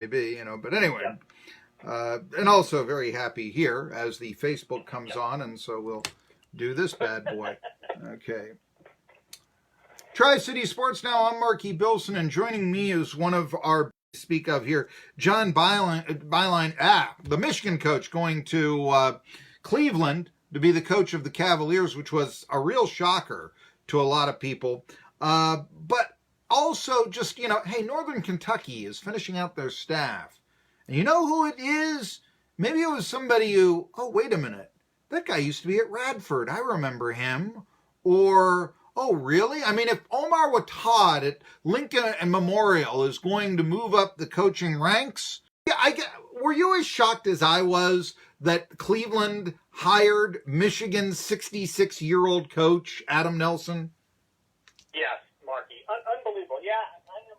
maybe, but anyway. And also very happy here as the Facebook comes on, and so we'll do this bad boy. Okay. Tri-City Sports Now, I'm Marky Bilson, and joining me is one of our speak of here, John Beilein, the Michigan coach, going to Cleveland to be the coach of the Cavaliers, which was a real shocker to a lot of people. But also just, hey, Northern Kentucky is finishing out their staff. And you know who it is? Maybe it was somebody who, oh, wait a minute, that guy used to be at Radford. I remember him. Or, oh, really? I mean, if Omar Watad at Lincoln and Memorial is going to move up the coaching ranks, were you as shocked as I was that Cleveland hired Michigan's 66-year-old coach, Adam Nelson? Yes, Marky. Unbelievable. Yeah, I am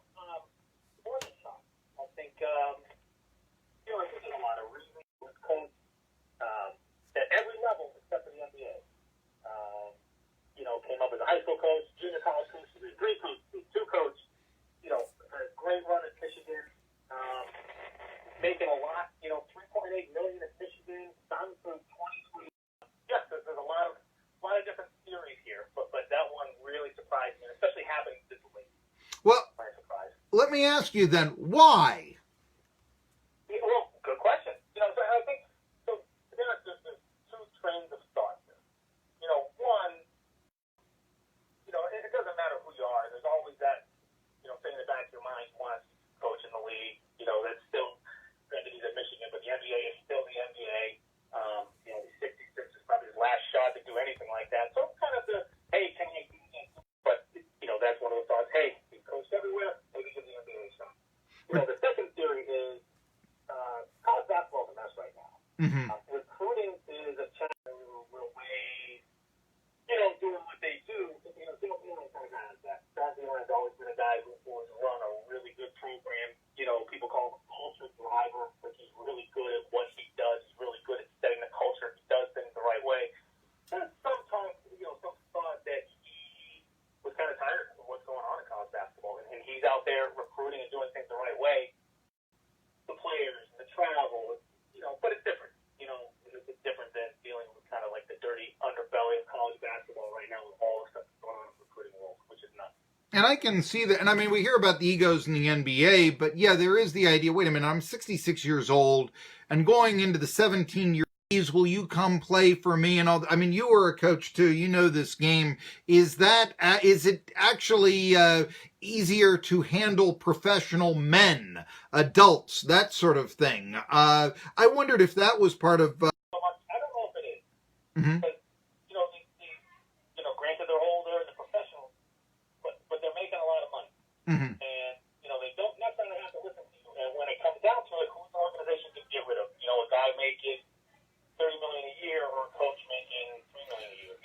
more than shocked. I think, I think there's a lot of reasons with coach at every level except for the NBA. Came up as a high school coach, junior college coach, two coach, a great run at Michigan, making a lot, $3.8 million at Michigan, signed for 2020. Yes, there's a lot of different theories here, but that one really surprised me, especially happening this late. Well, let me ask you then, why? Well, good question. So I think there's two trains of thought here. One, it doesn't matter who you are. There's always that, thing in the back of your mind, you want to coach in the league. That's still, granted he's at Michigan, but the NBA is still the NBA. He's 66 is probably his last shot to do anything like that. So it's kind of the, hey, can you do that? But, that's one of the thoughts. Hey, he coached everywhere. Maybe give the NBA a shot. The second theory is college basketball is a mess right now. Mm-hmm. Recruiting is a challenge. We're way, doing what they do. Beilein kind of has that. Beilein has always been a guy who has run a really good program. People call him a culture driver, but he's really good at what he does. He's really good at setting the culture. He does things the right way. And sometimes, some thought that he was kind of tired of what's going on in college basketball, and he's out there recruiting and doing things the right way. The players, the travel, but it's different. It's different than dealing with kind of like the dirty underbelly of college basketball right now with all the stuff that's going on in the recruiting world, which is nuts. And I can see that, and I mean, we hear about the egos in the NBA, but yeah, there is the idea, wait a minute, I'm 66 years old, and going into the 17-year-olds, will you come play for me? And all. I mean, you were a coach too, you know this game. Is it actually easier to handle professional men, adults, that sort of thing? I wondered if that was part of... I don't know if it is. Mm-hmm. Because, granted they're older, they're professionals, but they're making a lot of money. Mm-hmm. And, they don't necessarily have to listen to you. And when it comes down to it, who's the organization can get rid of? A guy making $30 million a year or a coach making $3 million a year.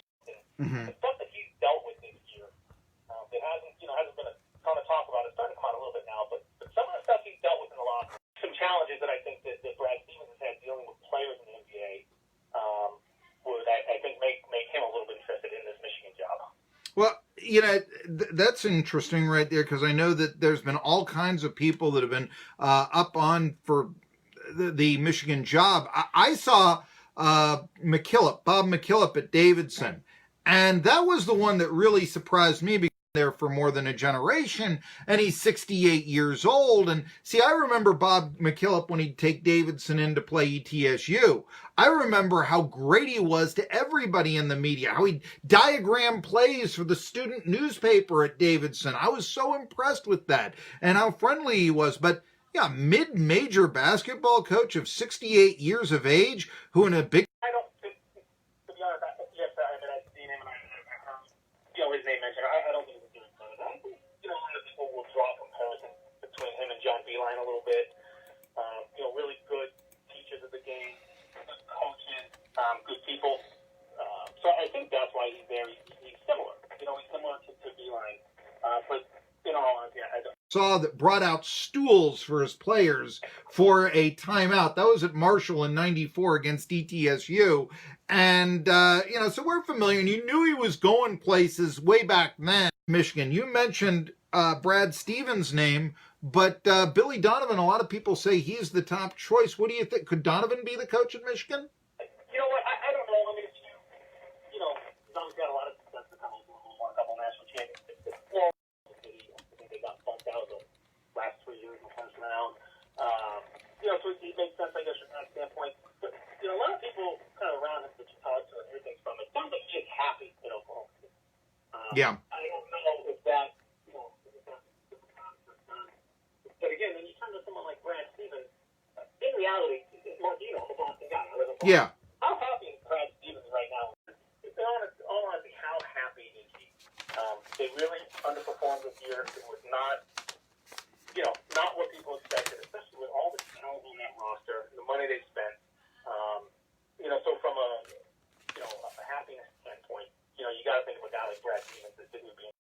Mm-hmm. The stuff that he's dealt with this year, it hasn't been a ton of talk about it. It's starting to come out a little bit now, but some of the stuff he's dealt with in the locker room, some challenges that I think that Brad Stevens has had dealing with players in the NBA, would I think make him a little bit interested in this Michigan job. Well, that's interesting right there, because I know that there's been all kinds of people that have been up on for the Michigan job. I saw Bob McKillop at Davidson, and that was the one that really surprised me because there for more than a generation, and he's 68 years old. And see, I remember Bob McKillop when he'd take Davidson in to play ETSU. I remember how great he was to everybody in the media, how he'd diagram plays for the student newspaper at Davidson. I was so impressed with that, and how friendly he was. But yeah, mid-major basketball coach of 68 years of age, who in a big... I don't, to be honest, I've seen him and I've heard his name mentioned. I don't think it's a good. I think, a lot of people will draw comparisons between him and John Beilein a little bit. Really good teachers of the game, good coaches, good people. So I think that's why he's there. He's similar. He's similar to Beilein. But in all honesty, I don't. Saw that brought out stools for his players for a timeout. That was at Marshall in '94 against ETSU. And, so we're familiar, and you knew he was going places way back then. Michigan, you mentioned Brad Stevens' name, But Billy Donovan, a lot of people say he's the top choice. What do you think? Could Donovan be the coach at Michigan? You know what? I don't know. I mean, Donovan's got a lot of success in college. Won a couple national championships. Well, I think they got bumped out the last 3 years in the first round. So it makes sense, I guess, from that standpoint. But, a lot of people kind of around him that you talk to and hear things from, it sounds like he's happy in Oklahoma. Yeah. I don't know if that, but again, when you turn to someone like Brad Stevens, in reality, I'm a Boston guy. I live in Boston. Yeah. How happy is Brad Stevens right now? Honestly, how happy is he? They really underperformed this year. It was not what people expected, especially with all the talent on that roster, the money they spent. So from a happiness standpoint, you got to think of a guy like Brad Stevens that he was going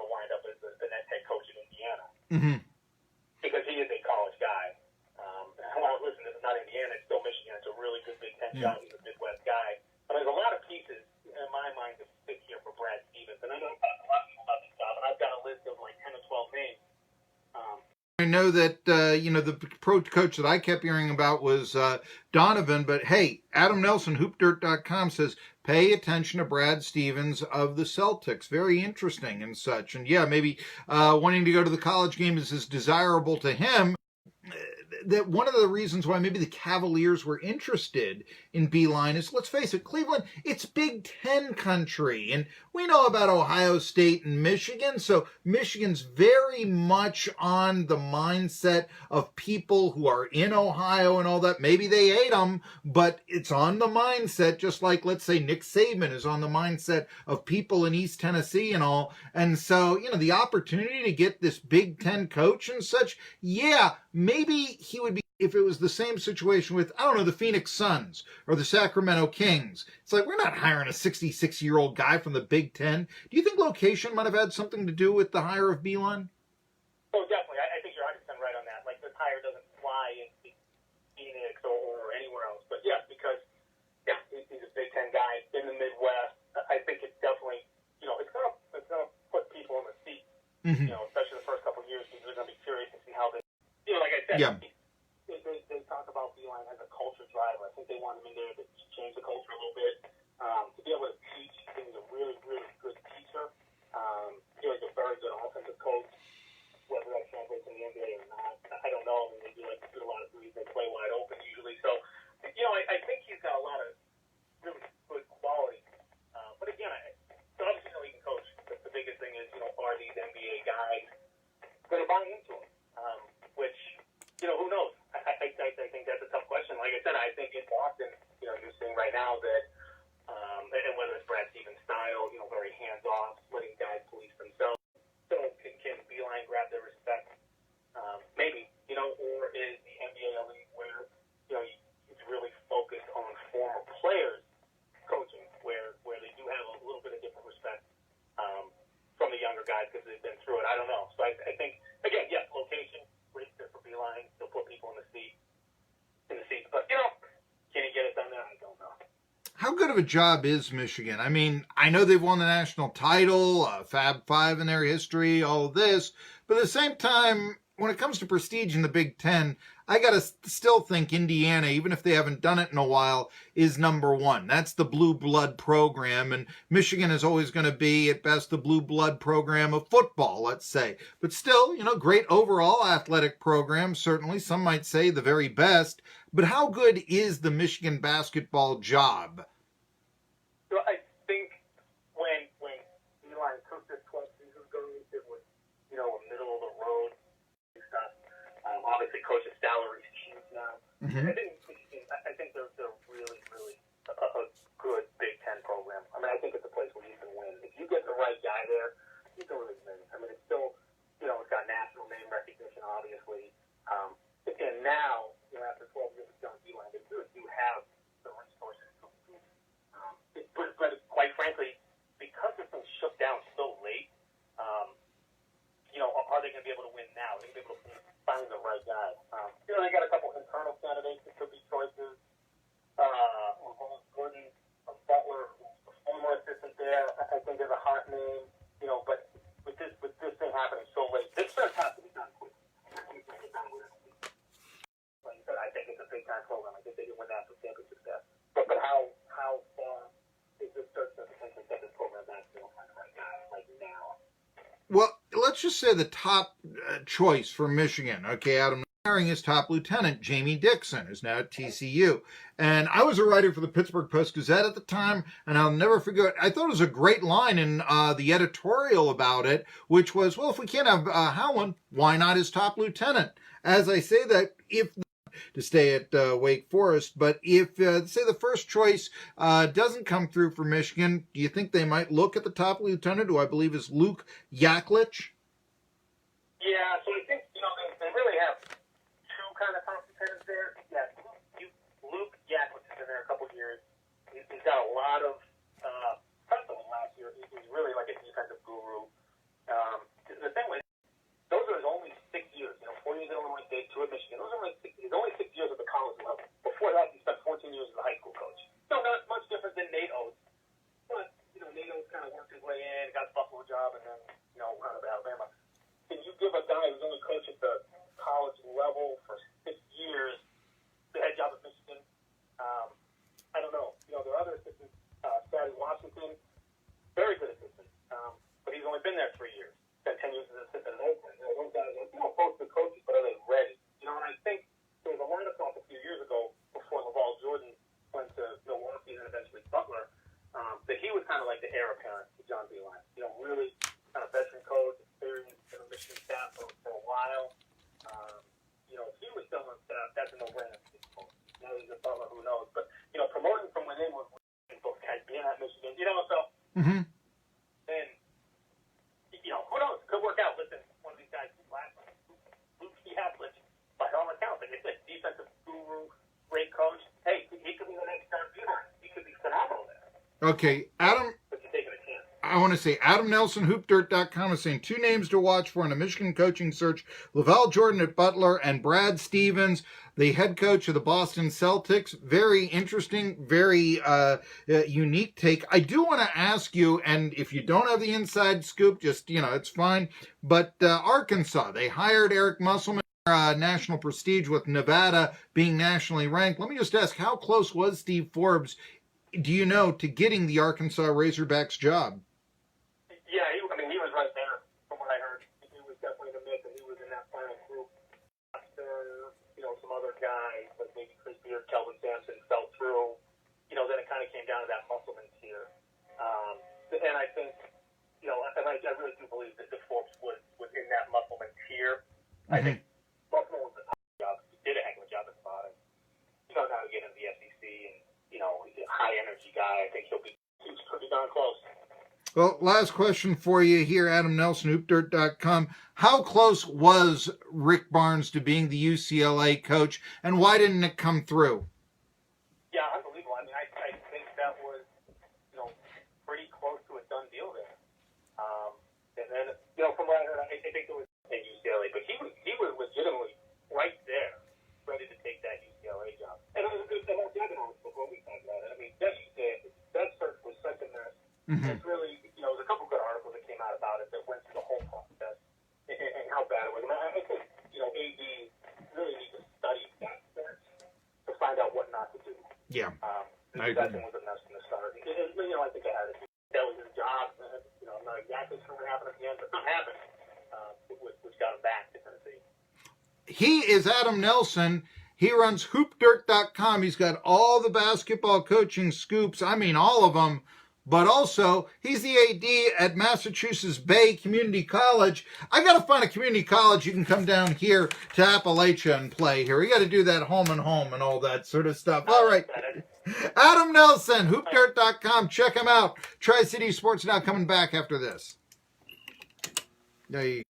to wind up as the next head coach in Indiana. Mm-hmm. Because he is a college guy. Well, listen, this is not Indiana, it's still Michigan. It's a really good Big Ten job. He's a Midwest guy. But there's a lot of pieces, in my mind, to stick here for Brad Stevens. And I know a lot of people about this job, and I've got a list of like 10 or 12 names. I know that, the pro coach that I kept hearing about was Donovan, but hey, Adam Nelson, hoopdirt.com, says, pay attention to Brad Stevens of the Celtics. Very interesting and such. And yeah, maybe wanting to go to the college game is as desirable to him. That one of the reasons why maybe the Cavaliers were interested in Beilein is, let's face it, Cleveland, it's Big Ten country. And we know about Ohio State and Michigan. So Michigan's very much on the mindset of people who are in Ohio and all that. Maybe they hate them, but it's on the mindset, just like, let's say, Nick Saban is on the mindset of people in East Tennessee and all. And so, the opportunity to get this Big Ten coach and such, yeah, maybe he would be, if it was the same situation with, I don't know, the Phoenix Suns or the Sacramento Kings. It's like, we're not hiring a 66-year-old guy from the Big Ten. Do you think location might have had something to do with the hire of Beilein? Oh, definitely. I think you're 100% right on that. Like, this hire doesn't fly in Phoenix or anywhere else. But yeah, because, he's a Big Ten guy in the Midwest. I think it's definitely, it's gonna put people in the seat, especially the first couple of years, because they're going to be curious to see how they, like I said, they talk about Beilein as a culture driver. I think they want him in there to change the culture a little bit, to be able to teach. He's a really, really good teacher. He's a very good offensive coach. Whether that translates in the NBA or not, I don't know. I mean, they do like to shoot a lot of threes. They play wide open usually. So, I think he's got a lot of really good qualities. But again, so obviously he can coach. The biggest thing is, are these NBA guys going to buy into him? Which, who knows? I think that's a tough question. Like I said, I think in Boston, you're seeing right now that, and whether it's Brad Stevens' style, very hands-off, letting guys police themselves. So can Beilein grab their respect? Maybe, or is the NBA elite where, he's really focused on former players coaching, where they do have a little bit of different respect from the younger guys because they've been through it. I don't know. So I think, again, yes, location, great fit for Beilein. They'll put people in the seats. But, can he get it done there? I don't know. How good of a job is Michigan? I mean, I know they've won the national title, Fab Five in their history, all of this, but at the same time, when it comes to prestige in the Big Ten, I got to still think Indiana, even if they haven't done it in a while, is number one. That's the blue blood program, and Michigan is always going to be, at best, the blue blood program of football, let's say. But still, great overall athletic program, certainly. Some might say the very best. But how good is the Michigan basketball job? So I think when Beilein took this 12 seasons ago, it was, a middle-of-the-road stuff. Obviously, coach's salary is huge now. Mm-hmm. I think they're really, really a good Big Ten program. I mean, I think it's a place where you can win. If you get the right guy there, you can really win. I mean, it's still, it's got national name recognition, obviously. And now, after 12 years of John Beilein, they really do have the resources to win. But quite frankly, because this thing shook down so late, are they going to be able to win now? Are they going to be able to find the right guy? They got a couple internal candidates that could that program. I think they can win national championships there. But how far is this search that potentially set this program back to right now? Well, let's just say the top choice for Michigan. Okay, Adam hiring his top lieutenant, Jamie Dixon, who's now at TCU. And I was a writer for the Pittsburgh Post-Gazette at the time, and I'll never forget, I thought it was a great line in the editorial about it, which was, well, if we can't have Howland, why not his top lieutenant? As I say that, if to stay at Wake Forest, but if, say, the first choice doesn't come through for Michigan, do you think they might look at the top lieutenant, who I believe is Luke Yaklich? Yeah, so I think, they really have two kind of top lieutenants there. Yeah, Luke Yaklich has been there a couple of years. He's got a lot of precedent last year. He's really like a defensive guru. The thing with those are his only 6 years. 4 years at Illinois State, 2 at Michigan. Those are his only 6 years at the college level. Before that, he spent 14 years as a high school coach. So not much different than Nate Oates. But, Nate Oates kind of worked his way in, got the Buffalo job, and then, wound up at Alabama. Can you give a guy who's only coached at the college level for 6 years the head job at Michigan? I don't know. There are other assistants. Sadie Washington, very good assistant. But he's only been there 3 years. Spent 10 years as an assistant at Oakland. Those guys are both the coaches, but are they ready? And I think there was a line of talk a few years ago before LaVall Jordan went to Milwaukee and eventually Butler, that he was kind of like the heir apparent to John Beilein. Really kind of veteran coach, experienced in the Michigan staff for a while. If he was still on staff, that's a no-brainer. Now he's a Butler, who knows? But, promoting from within was both guys being at Michigan, so. Mm-hmm. And, who knows? Could work out. Listen, one of these guys last night, Luke Yaklich, by all accounts, like I said, defensive guru, great coach. Hey, he could be the next John Beilein. He could be phenomenal there. Okay, Adam. But you're taking a chance. I want to say Adam Nelson, HoopDirt.com, is saying 2 names to watch for in a Michigan coaching search: LaVall Jordan at Butler and Brad Stevens, the head coach of the Boston Celtics. Very interesting, very unique take. I do want to ask you, and if you don't have the inside scoop, just, it's fine. But Arkansas, they hired Eric Musselman, national prestige with Nevada being nationally ranked. Let me just ask, how close was Steve Forbes, do you know, to getting the Arkansas Razorbacks job? Yeah, he was right there from what I heard. He was definitely in the mix, and he was in that final group. Some other guys, like maybe Chris Beard, Kelvin Sampson, fell through. Then it kind of came down to that Musselman tier. And I think, and I really do believe that the Forbes was in that Musselman tier. Mm-hmm. I think Musselman was the top job. He did a heck of a job at the bottom. Now to get into the SEC, and, he's a high-energy guy. I think he's pretty darn close. Well, last question for you here, Adam Nelson, HoopDirt.com. How close was Rick Barnes to being the UCLA coach, and why didn't it come through? Yeah, unbelievable. I think that was, pretty close to a done deal there. And then, from what I heard, I think it was at UCLA, but he was legitimately right there, ready to take that UCLA job. And I was before we talked about it. That search was such a mess. Mm-hmm. It's really, there's a couple good articles that came out about it that went through the whole process and how bad it was. And I think, AD really needs to study that search to find out what not to do. Yeah, I agree. That thing was a mess from the start. I think I had it. That was his job. I'm not exactly sure what happened at the end, but something happened, which got him back to Tennessee. He is Adam Nelson. He runs HoopDirt.com. He's got all the basketball coaching scoops. I mean, all of them. But also, he's the AD at Massachusetts Bay Community College. I got to find a community college you can come down here to Appalachia and play here. We got to do that home and all that sort of stuff. All right. Adam Nelson, HoopDirt.com. Check him out. Tri-City Sports Now coming back after this. There you go.